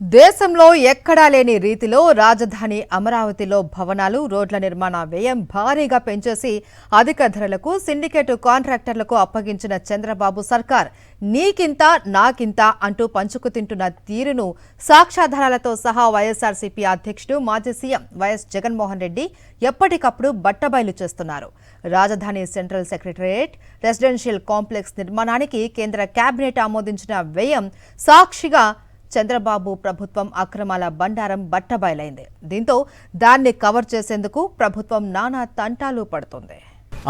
దేశంలో ఎక్కడా లేని రీతిలో రాజధాని అమరావతిలో భవనాలు, రోడ్ల నిర్మాణ వ్యయం భారీగా పెంచేసి అధిక ధరలకు సిండికేట్ కాంట్రాక్టర్లకు అప్పగించిన చంద్రబాబు సర్కార్ నీకింత నాకింత అంటూ పంచుకు తింటున్న తీరును సాక్ష్యాధారాలతో సహా వైఎస్ఆర్సీపీ అధ్యక్షుడు మాజీ సీఎం వైఎస్ జగన్మోహన్ రెడ్డి ఎప్పటికప్పుడు బట్టబయలు చేస్తున్నారు. రాజధాని సెంట్రల్ సెక్రటేరియట్ రెసిడెన్షియల్ కాంప్లెక్స్ నిర్మాణానికి కేంద్ర కేబినెట్ ఆమోదించిన వ్యయం సాక్షిగా చంద్రబాబు ప్రభుత్వం అక్రమాల బండారం బట్టబయలైంది. దీంతో దాన్ని కవర్ చేసేందుకు ప్రభుత్వం నానా తంటాలు పడుతుంది.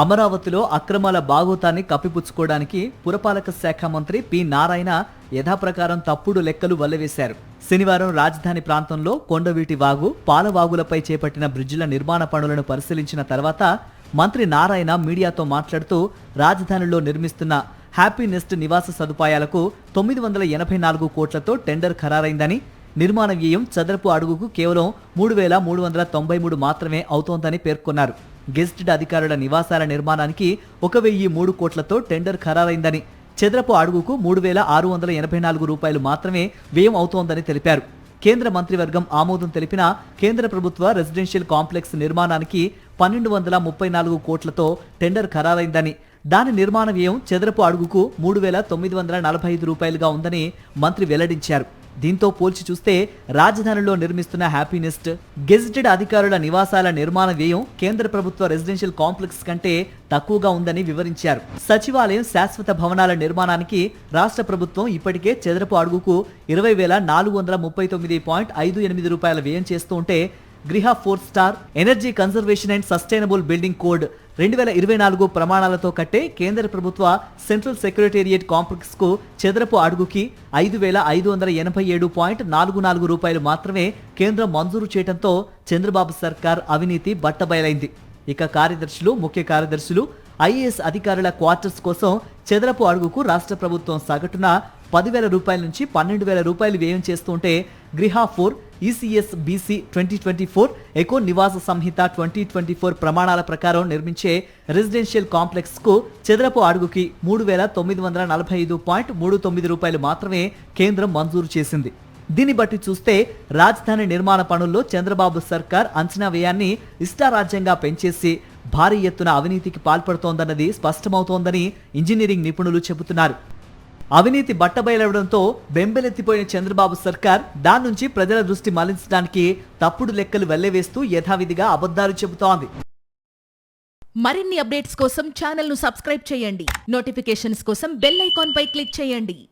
అమరావతిలో అక్రమాల బాగోతాన్ని కప్పిపుచ్చుకోవడానికి పురపాలక శాఖ మంత్రి పి నారాయణ యథాప్రకారం తప్పుడు లెక్కలు వల్లవేశారు. శనివారం రాజధాని ప్రాంతంలో కొండవీటి వాగు, పాలవాగులపై చేపట్టిన బ్రిడ్జిల నిర్మాణ పనులను పరిశీలించిన తర్వాత మంత్రి నారాయణ మీడియాతో మాట్లాడుతూ రాజధానిలో నిర్మిస్తున్న హ్యాపీ నెస్ట్ నివాస సదుపాయాలకు 984 కోట్లతో టెండర్ ఖరారైందని, నిర్మాణ వ్యయం చదరపు అడుగుకు కేవలం 3,393 మాత్రమే అవుతోందని పేర్కొన్నారు. గెజిటెడ్ అధికారుల నివాసాల నిర్మాణానికి 1,003 కోట్లతో టెండర్ ఖరారైందని, చదరపు అడుగుకు 3,684 రూపాయలు మాత్రమే వ్యయం అవుతోందని తెలిపారు. కేంద్ర మంత్రివర్గం ఆమోదం తెలిపిన కేంద్ర ప్రభుత్వ రెసిడెన్షియల్ కాంప్లెక్స్ నిర్మాణానికి 1,234 కోట్లతో టెండర్ ఖరారైందని, దాని నిర్మాణ వ్యయం చదరపు అడుగుకు 3,945 రూపాయలుగా ఉందని మంత్రి వెల్లడించారు. దీంతో పోల్చి చూస్తే రాజధానిలో నిర్మిస్తున్న హ్యాపీ నెస్ట్, గెజిటెడ్ అధికారుల నివాసాల నిర్మాణ వ్యయం కేంద్ర ప్రభుత్వ రెసిడెన్షియల్ కాంప్లెక్స్ కంటే తక్కువగా ఉందని వివరించారు. సచివాలయం శాశ్వత భవనాల నిర్మాణానికి రాష్ట్ర ప్రభుత్వం ఇప్పటికే చదరపు అడుగుకు 20,439.58 రూపాయల వ్యయం చేస్తూ ఉంటే, గృహ 4 star energy conservation and sustainable building code 2024 ప్రమాణాలతో కట్టే కేంద్ర ప్రభుత్వ సెంట్రల్ సెక్రటేరియట్ కాంప్లెక్స్ కు చదరపు అడుగుకి 5,587.44 రూపాయలు మాత్రమే కేంద్రం మంజూరు చేయడంతో చంద్రబాబు సర్కార్ అవినీతి బట్టబయలైంది. ఇక కార్యదర్శులు, ముఖ్య కార్యదర్శులు, ఐఏఎస్ అధికారుల క్వార్టర్స్ కోసం చదరపు అడుగుకు రాష్ట్ర ప్రభుత్వం సగటున 10,000 రూపాయల నుంచి 12,000 రూపాయలు వ్యయం చేస్తుంటే, గృహ 4 ఈసీఎస్ బీసీ 2024 ఎకో నివాస సంహిత 2024 ప్రమాణాల ప్రకారం నిర్మించే రెసిడెన్షియల్ కాంప్లెక్స్ కు చదరపు అడుగుకి 3,945.39 రూపాయలు మాత్రమే కేంద్రం మంజూరు చేసింది. దీన్ని బట్టి చూస్తే రాజధాని నిర్మాణ పనుల్లో చంద్రబాబు సర్కార్ అంచనా వ్యయాన్ని ఇష్టారాజ్యంగా పెంచేసి భారీ ఎత్తున అవినీతికి పాల్పడుతోందన్నది స్పష్టమవుతోందని ఇంజనీరింగ్ నిపుణులు చెబుతున్నారు. అవినీతి బట్టబయలవడంతో బెంబెలెత్తిపోయిన చంద్రబాబు సర్కార్ దాని నుంచి ప్రజల దృష్టి మళ్లించడానికి తప్పుడు లెక్కలు వెల్లవేస్తూ యథావిధిగా అబద్ధాలు చెబుతోంది. మరిన్ని అప్డేట్స్ కోసం ఛానల్ ను సబ్స్క్రైబ్ చేయండి. నోటిఫికేషన్స్ కోసం బెల్ ఐకాన్ పై క్లిక్ చేయండి.